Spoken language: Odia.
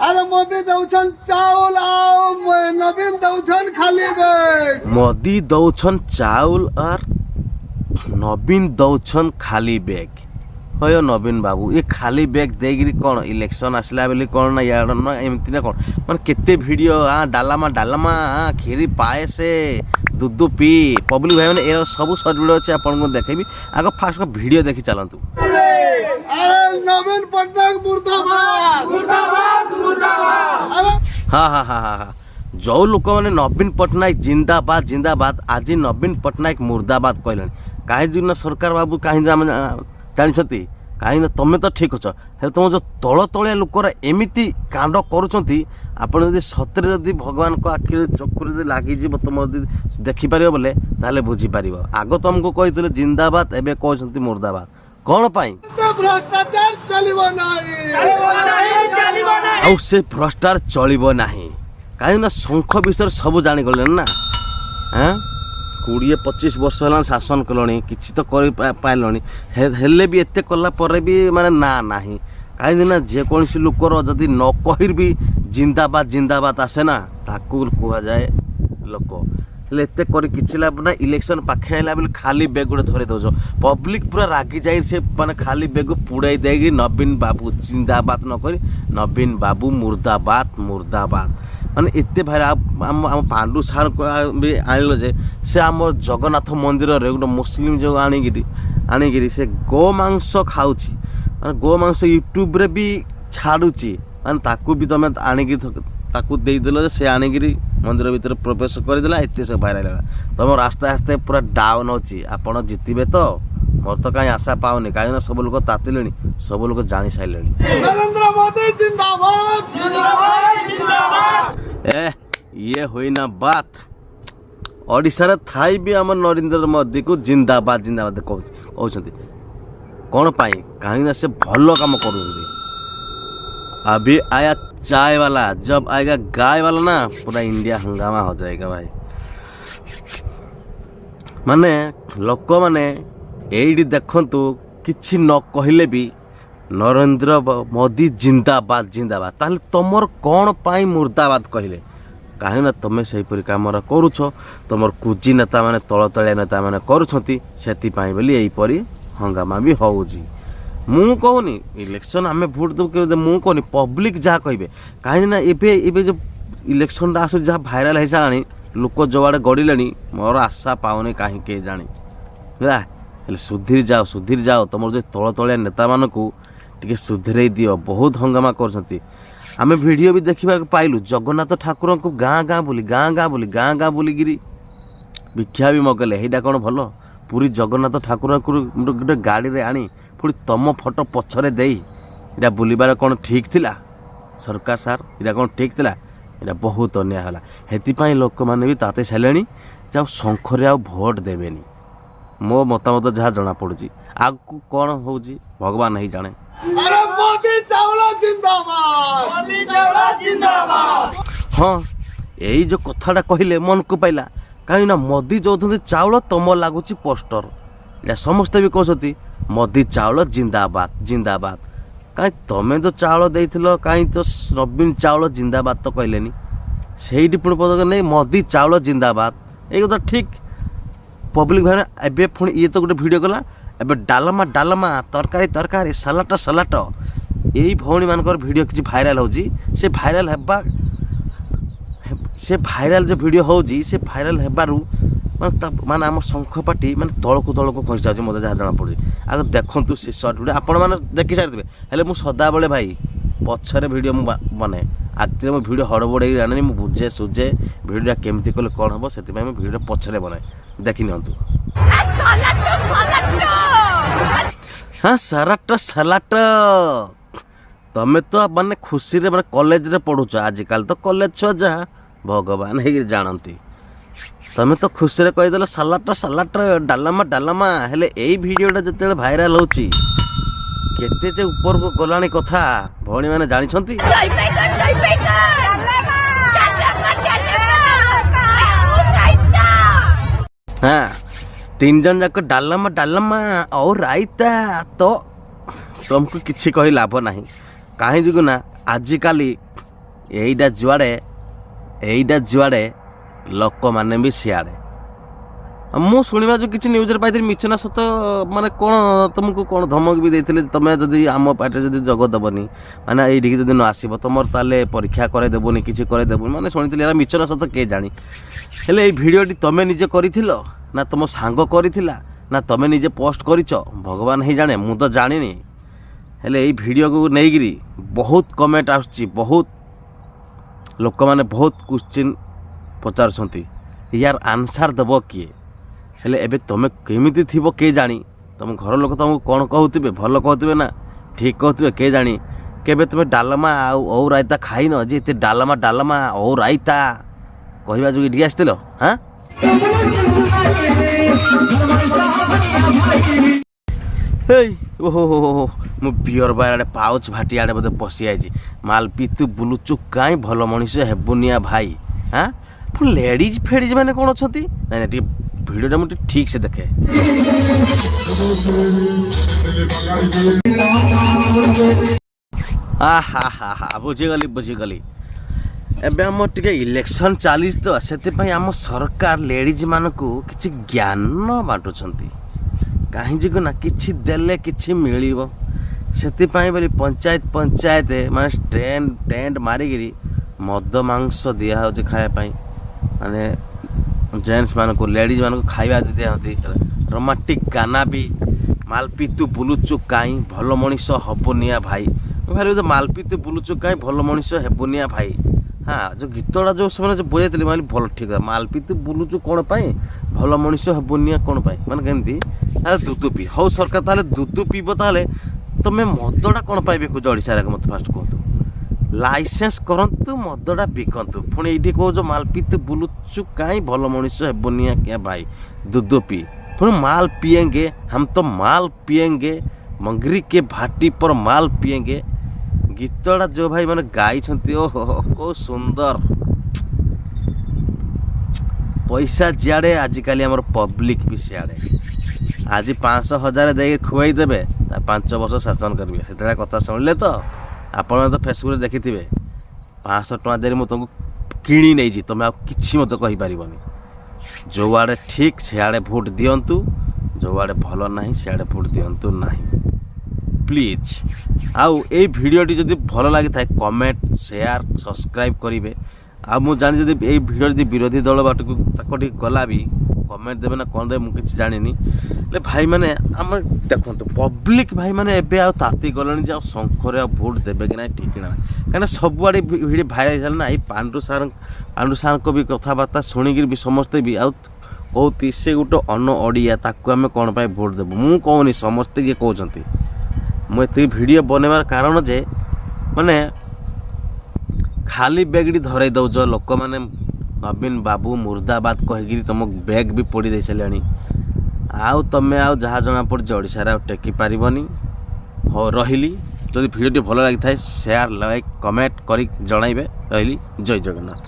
अरे मोदी दौछन चाउल आओ नवीन दौछन खाली बैग। मोदी दौछन चाउल और नवीन दौछन खाली बैग। হয় নবীন বাবু এ খালি ব্যাগ ଦେଇକିରି କ'ଣ ଇଲେକ୍ସନ୍ ଆସିଲା ବୋଲି କ'ଣ ନା ୟାର ନା ଏମିତି ନା କ'ଣ ମାନେ କେତେ ଭିଡ଼ିଓ ଡାଲାମା ଡାଲାମା କ୍ଷୀରି ପାଏସେ ଦୁଧୁ ପି ପବ୍ଲିକ ଭାଇମାନେ ଏ ସବୁ ସର୍ଟ ଭିଡ଼ିଓ ଅଛି ଆପଣଙ୍କୁ ଦେଖେଇବି। ଆଗ ଫାଷ୍ଟ ଭିଡ଼ିଓ ଦେଖି ଚାଲନ୍ତୁ। अरे नवीन पटनायक मुर्दाबाद मुर्दाबाद मुर्दाबाद। ହଁ ହଁ ହଁ ହଁ ହଁ ଯେଉଁ ଲୋକମାନେ ନବୀନ ପଟ୍ଟନାୟକ ଜିନ୍ଦାବାଦ ଜିନ୍ଦାବାଦ ଆଜି ନବୀନ ପଟ୍ଟନାୟକ ମୁର୍ଦାବାଦ କହିଲେଣି। କାହିଁକି ନା ସରକାର ବାବୁ କାହିଁକି ଆମେ ଜାଣିଛନ୍ତି କାହିଁକି ନା ତମେ ତ ଠିକ୍ ଅଛ ହେଲେ ତୁମ ଯେଉଁ ତଳ ତଳିଆ ଲୋକର ଏମିତି କାଣ୍ଡ କରୁଛନ୍ତି ଆପଣ ଯଦି ସତରେ ଯଦି ଭଗବାନଙ୍କ ଆଖିରେ ଚକ୍ଷୁରେ ଯଦି ଲାଗିଯିବ ତୁମ ଯଦି ଦେଖିପାରିବ ବୋଲେ ତାହେଲେ ବୁଝିପାରିବ। ଆଗ ତମକୁ କହିଥିଲେ ଜିନ୍ଦାବାଦ ଏବେ କହୁଛନ୍ତି ମୁର୍ଦାବାଦ କ'ଣ ପାଇଁ? भ्रष्टाचार चलिब नाही ଆଉ ସେ ଭ୍ରଷ୍ଟାଚାର ଚଳିବ ନାହିଁ କାହିଁକି ନା ଶଙ୍ଖ ବିଷୟରେ ସବୁ ଜାଣିଗଲେଣି ନା। 20-25 ବର୍ଷ ହେଲାଣି ଶାସନ କଲଣି କିଛି ତ କରିପାରିଲଣି ହେଲେ ବି ଏତେ କଲା ପରେ ବି ମାନେ ନା ନାହିଁ। କାହିଁକି ନା ଯେକୌଣସି ଲୋକର ଯଦି ନ କହିର ବି ଜିନ୍ଦାବାଦ ଜିନ୍ଦାବାଦ ଆସେ ନା ତାକୁ କୁହାଯାଏ ଲୋକ। ହେଲେ ଏତେ କରି କିଛି ଲାଭ ନା। ଇଲେକ୍ସନ୍ ପାଖେ ଆଇଲା ବୋଲି ଖାଲି ବେଗ ଗୋଟେ ଧରି ଦେଉଛ ପବ୍ଲିକ ପୁରା ରାଗି ଯାଇ ସେ ମାନେ ଖାଲି ବେଗ ପୁଡ଼ାଇ ଦେଇକି ନବୀନ ବାବୁ ଜିନ୍ଦାବାଦ ନ କରି ନବୀନ ବାବୁ ମୁର୍ଦାବାଦ ମୁର୍ଦାବାଦ ମାନେ ଏତେ ଭାଇରା ଆମ ପାଣ୍ଡୁ ସାର୍ ବି ଆଣିଲ ଯେ ସେ ଆମର ଜଗନ୍ନାଥ ମନ୍ଦିରରେ ଗୋଟେ ମୁସଲିମ ଯେଉଁ ଆଣିକିରି ସେ ଗୋମାଂସ ଖାଉଛି ମାନେ ଗୋମାଂସ ୟୁଟ୍ୟୁବରେ ବି ଛାଡ଼ୁଛି ମାନେ ତାକୁ ବି ତମେ ଆଣିକି ତାକୁ ଦେଇଦେଲ ଯେ ସେ ଆଣିକିରି ମନ୍ଦିର ଭିତରେ ପ୍ରବେଶ କରିଦେଲା ଏତେ ସବୁ ଭାଇରାଲ ହେଲା। ତମର ଆସ୍ତେ ଆସ୍ତେ ପୁରା ଡାଉନ୍ ହେଉଛି। ଆପଣ ଜିତିବେ ତ ମୋର ତ କାହିଁ ଆଶା ପାଉନି କାହିଁକିନା ସବୁ ଲୋକ ତାତିଲେଣି ସବୁ ଲୋକ ଜାଣି ସାରିଲେଣି। नरेंद्र मोदी जिंदाबाद जिंदाबाद जिंदाबाद। ଇଏ ହୋଇନା ବାତ ଓଡ଼ିଶାରେ ଥାଇ ବି ଆମ ନରେନ୍ଦ୍ର ମୋଦିକୁ ଜିନ୍ଦାବାଦ ଜିନ୍ଦାବାଦ କହୁଛନ୍ତି କ'ଣ ପାଇଁ? କାହିଁକିନା ସେ ଭଲ କାମ କରୁଛନ୍ତି। अभी आया चाय वाला जब आएगा गाय वाला ना पूरा इंडिया हंगामा हो जाएगा भाई। माने लोक माने एडी देखंतु किछि न कहले भी नरेंद्र मोदी जिंदाबाद जिंदाबाद ताले तमर कौन पाई मुर्दाबाद कहले कहीं ना तुम से कम करुछ तुम कुजी नेता मैंने तल तलिया नेता मैंने करुँच से यहीपरी हंगामा भी होउजी। मु कहूनी इलेक्शन आम भोट देव मु कहनी पब्लिक जहाँ कहे कहीं ना एबे जो इलेक्शन आस जहाँ भाइराल हो सारा लोक जो आड़े गड़िले मोर आशा पाऊनी कहीं के जानी सुधीर जाओ तुम जो तल तलिया नेता मानक टे सुधीर दियो। बहुत हंगामा कर आम भिडियो भी देखा पाइलु जगन्नाथ ठाकुर को गाँ गाँ बुलिकी भिक्षा भी मगले यहीटा कौन भल पूरी जगन्नाथ ठाकुर गोटे गाड़ी रे आनी पुणी तुम फोटो पछरे दे इटा बुलबार कौन ठीक थिला सरकार सार इटा कौन ठीक थिला इटा बहुत अन्याय है। हेतिपाई लोक मैंने भी ताते सारे जाओ शंखरे आ भोट देवेनी मो मतामत जहाँ जना पड़ी आगू कौन हो भगवान ही जाने। अरे मोदी चावला जिंदाबाद मोदी चावला जिंदाबाद। हाँ यही जो कथाटा कहले मन को पाइला कहीं ना मोदी जो चाउल तुम लगुच पोस्टर या समस्ते भी कहते मोदी चाउल जिंदाबाद जिंदाबाद कहीं तुम्हें तो चाउल देथिल कहीं तो नवीन चाउल जिंदाबाद तो कहलेनी से पुणी पद नहीं मोदी चाउल जिंदाबाद ये कथा ठीक पब्लिक भाई एबे पुणी ये तो गोटे वीडियो गला एबे डालमा डालमा तरकारी तरकारी सलाट सलाट यही भौणी मानकर वीडियो किसी भाइराल होजी से भाइराल जो वीडियो होजी से भाइराल हेबारु माने आम शंखपाटी माने तलको तलको खसी जाଉଛି मते जहाँ जना पड़े। आग देखंतु से शॉर्ट वीडियो आपण माने देखि सारिबे हेले मु सदा बेले भाई पछरे वीडियो मु बने आगते मु वीडियो हड़बड़े आने मु बुझे सुझे वीडियो केमती कले कोन हबो सेति भाई मु वीडियो पछरे बनाए देखि नियंतु। हाँ सलाट सलाट तमें तो माने खुशी रे माने कॉलेज रे पढ़ुछ आजिकल तो कॉलेज छुआ जहाँ भगवान है जानती तमें तो खुशी रे कहीदेल सलाट सलाट डालमा डालमा हेले यही वीडियोटा जिते भाइराल होची केते जे ऊपर को गलानी कथा भौणी माने जानिछंती। हाँ 3 जन जाक डालमा डालमा और रायता तो तुमको किसी कही लाभ ना कहीं जो ना आजिकाली এইଟା ଯୁଆଡ଼େ ଲୋକମାନେ ବି ସିଆଡ଼େ। ମୁଁ ଶୁଣିବା ଯେଉଁ କିଛି ନ୍ୟୁଜ୍ରେ ପାଇଥିଲି ମିଛ ନା ସତ ମାନେ କ'ଣ ତୁମକୁ କ'ଣ ଧମକ ବି ଦେଇଥିଲେ ତୁମେ ଯଦି ଆମ ପାର୍ଟିରେ ଯଦି ଯୋଗ ଦେବନି ମାନେ ଏଇଠିକି ଯଦି ନ ଆସିବ ତୁମର ତାହେଲେ ପରୀକ୍ଷା କରାଇଦେବୁନି କିଛି କରାଇଦେବୁନି ମାନେ ଶୁଣିଥିଲି ଏଇଟା ମିଛ ନା ସତ କିଏ ଜାଣି। ହେଲେ ଏଇ ଭିଡ଼ିଓଟି ତୁମେ ନିଜେ କରିଥିଲ ନା ତୁମ ସାଙ୍ଗ କରିଥିଲା ନା ତୁମେ ନିଜେ ପୋଷ୍ଟ କରିଛ ଭଗବାନ ହିଁ ଜାଣେ, ମୁଁ ତ ଜାଣିନି। ହେଲେ ଏଇ ଭିଡ଼ିଓକୁ ନେଇକିରି ବହୁତ କମେଣ୍ଟ ଆସୁଛି, ବହୁତ ଲୋକମାନେ ବହୁତ କ୍ୱେଶ୍ଚିନ୍ ପଚାରୁଛନ୍ତି ୟାର ଆନ୍ସର୍ ଦେବ କିଏ। ହେଲେ ଏବେ ତୁମେ କେମିତି ଥିବ କିଏ ଜାଣି, ତୁମ ଘର ଲୋକ ତୁମକୁ କ'ଣ କହୁଥିବେ, ଭଲ କହୁଥିବେ ନା ଠିକ୍ କହୁଥିବେ କିଏ ଜାଣି। କେବେ ତୁମେ ଡାଲମା ଆଉ ଓଉ ରାଇତା ଖାଇନ ଯେ ଏତେ ଡାଲମା ଓଉ ରାଇତା କହିବା ଯୋଗୁଁ ଏଠିକି ଆସିଥିଲ? ହାଁ ହେଇ ଓହୋ ମୁଁ ବିୟର ବାର୍ ଆଡ଼େ ପାଉଚ୍ ଭାଟି ଆଡ଼େ ବୋଧେ ପଶି ଯାଇଛି। ମାଲପି ତୁ ବୁଲୁଛୁ କାହିଁ ଭଲ ମଣିଷ ହେବୁନିଆ ଭାଇ। ହାଁ ପୁଣି ଲେଡ଼ିଜ୍ ଫେଡ଼ିଜ୍ ମାନେ କ'ଣ ଅଛନ୍ତି? ନାଇଁ ଟିକେ ଭିଡ଼ିଓଟା ମୁଁ ଟିକେ ଠିକ୍ ସେ ଦେଖେ। ବୁଝିଗଲି। ଏବେ ଆମର ଟିକେ ଇଲେକ୍ସନ୍ ଚାଲିଛି ତ ସେଥିପାଇଁ ଆମ ସରକାର ଲେଡ଼ିଜ୍ ମାନଙ୍କୁ କିଛି ଜ୍ଞାନ ବାଣ୍ଟୁଛନ୍ତି। କାହିଁକି ନା କିଛି ଦେଲେ କିଛି ମିଳିବ ସେଥିପାଇଁ ବୋଲି ପଞ୍ଚାୟତ ମାନେ ଟେଣ୍ଟ ମାରିକିରି ମଦ ମାଂସ ଦିଆହେଉଛି ଖାଇବା ପାଇଁ। ମାନେ ଜେଣ୍ଟସ୍ ମାନଙ୍କୁ ଲେଡ଼ିଜ୍ ମାନଙ୍କୁ ଖାଇବା ଦିଆହନ୍ତି। ରୋମାଣ୍ଟିକ୍ ଗାନା ବି ମାଲପି ତୁ ବୁଲୁଛୁ କାହିଁ ଭଲ ମଣିଷ ହବୁନିଆ ଭାଇ। ମୁଁ ଭାବିଲି ମାଲପି ତୁ ବୁଲୁଛୁ କାହିଁ ଭଲ ମଣିଷ ହେବୁନିଆ ଭାଇ। ହଁ ଯେଉଁ ଗୀତଟା ଯେଉଁ ସେମାନେ ଯେଉଁ ବଜାଇଥିଲେ ମାନେ ଭଲ ଠିକ୍ ମାଲପି ତୁ ବୁଲୁଛୁ କ'ଣ ପାଇଁ ଭଲ ମଣିଷ ହେବୁନିଆ କ'ଣ ପାଇଁ ମାନେ କେମିତି। ତାହେଲେ ଦୁଧୁ ପିଇ ହଉ ସରକାର ତାହେଲେ ଦୁଧୁ ପିଇବ ତାହେଲେ ତୁମେ ମଦଟା କ'ଣ ପାଇଁ ବିକୁଛ ଓଡ଼ିଶାରେ ମୋତେ ଫାଷ୍ଟ କୁହନ୍ତୁ। ଲାଇସେନ୍ସ କରନ୍ତୁ ମଦଟା ବିକନ୍ତୁ ପୁଣି ଏଇଠି କହୁଛ ମାଲପି ତୁ ବୁଲୁଛୁ କାହିଁ ଭଲ ମଣିଷ ହେବୁନିଆ କିଆ ଭାଇ ଦୁଧୁ ପିଇ ପୁଣି ମାଲ ପିଏंगे हम तो माल पिएंगे मंगरी के भाटी पर माल पिएंगे। ଗୀତଟା ଯେଉଁ ଭାଇ ମାନେ ଗାଇଛନ୍ତି ଓହୋ କେଉଁ ସୁନ୍ଦର। ପଇସା ଯିଆଡ଼େ ଆଜିକାଲି ଆମର ପବ୍ଲିକ୍ ବି ସିଆଡ଼େ। ଆଜି 500,000 ଦେଇକି ଖୁଆଇ ଦେବେ ତା 5 ବର୍ଷ ଶାସନ କରିବେ। ସେତେବେଳେ କଥା ଶୁଣିଲେ ତ ଆପଣ ତ ଫେସବୁକ୍ରେ ଦେଖିଥିବେ 500 ଟଙ୍କା ଦେଇ ମୁଁ ତୁମକୁ କିଣି ନେଇଛି ତୁମେ ଆଉ କିଛି ମୋତେ କହିପାରିବନି। ଯେଉଁଆଡ଼େ ଠିକ୍ ସେଆଡ଼େ ଭୋଟ୍ ଦିଅନ୍ତୁ, ଯେଉଁଆଡ଼େ ଭଲ ନାହିଁ ସେଆଡ଼େ ଭୋଟ୍ ଦିଅନ୍ତୁ ନାହିଁ ପ୍ଲିଜ୍। ଆଉ ଏଇ ଭିଡ଼ିଓଟି ଯଦି ଭଲ ଲାଗିଥାଏ କମେଣ୍ଟ ସେୟାର ସବସ୍କ୍ରାଇବ୍ କରିବେ। ଆଉ ମୁଁ ଜାଣି ଯଦି ଏଇ ଭିଡ଼ିଓ ଯଦି ବିରୋଧୀ ଦଳ ବାଟକୁ ତାକୁ ଟିକେ ଗଲା ବି କମେଣ୍ଟ ଦେବେ ନା କ'ଣ ଦେବେ ମୁଁ କିଛି ଜାଣିନି। ହେଲେ ଭାଇମାନେ ଆମେ ଦେଖନ୍ତୁ ପବ୍ଲିକ୍ ଭାଇମାନେ ଏବେ ଆଉ ତାତି ଗଲେଣି ଯେ ଆଉ ଶଙ୍ଖରେ ଆଉ ଭୋଟ୍ ଦେବେ କି ନାହିଁ ଠିକ୍ ନାହିଁ। କାହିଁକିନା ସବୁଆଡ଼େ ଭିଡ଼ିଓ ଭାଇରାଲ୍ ହେଇଗଲା ନା। ଏଇ ପାଣ୍ଡୁ ସାର୍ଙ୍କ ବି କଥାବାର୍ତ୍ତା ଶୁଣିକିରି ବି ସମସ୍ତେ ବି ଆଉ କହୁଛି ସେ ଗୋଟେ ଓଡ଼ିଆ ତାକୁ ଆମେ କ'ଣ ପାଇଁ ଭୋଟ୍ ଦେବୁ। ମୁଁ କହୁନି ସମସ୍ତେ ଯିଏ କହୁଛନ୍ତି। ମୁଁ ଏତିକି ଭିଡ଼ିଓ ବନେଇବାର କାରଣ ଯେ ମାନେ ଖାଲି ବ୍ୟାଗ୍ଟି ଧରାଇ ଦେଉଛ ଲୋକମାନେ ନବୀନ ବାବୁ ମୁର୍ଦାବାଦ କହିକିରି ତୁମ ବ୍ୟାଗ୍ ବି ପୋଡ଼ି ଦେଇ ସାରିଲାଣି। ଆଉ ତୁମେ ଆଉ ଯାହା ଜଣାପଡ଼ୁଛି ଓଡ଼ିଶାରେ ଆଉ ଟେକି ପାରିବନି। ହଉ ରହିଲି। ଯଦି ଭିଡ଼ିଓଟି ଭଲ ଲାଗିଥାଏ ସେୟାର ଲାଇକ୍ କମେଣ୍ଟ କରି ଜଣାଇବେ। ରହିଲି। ଜୟ ଜଗନ୍ନାଥ।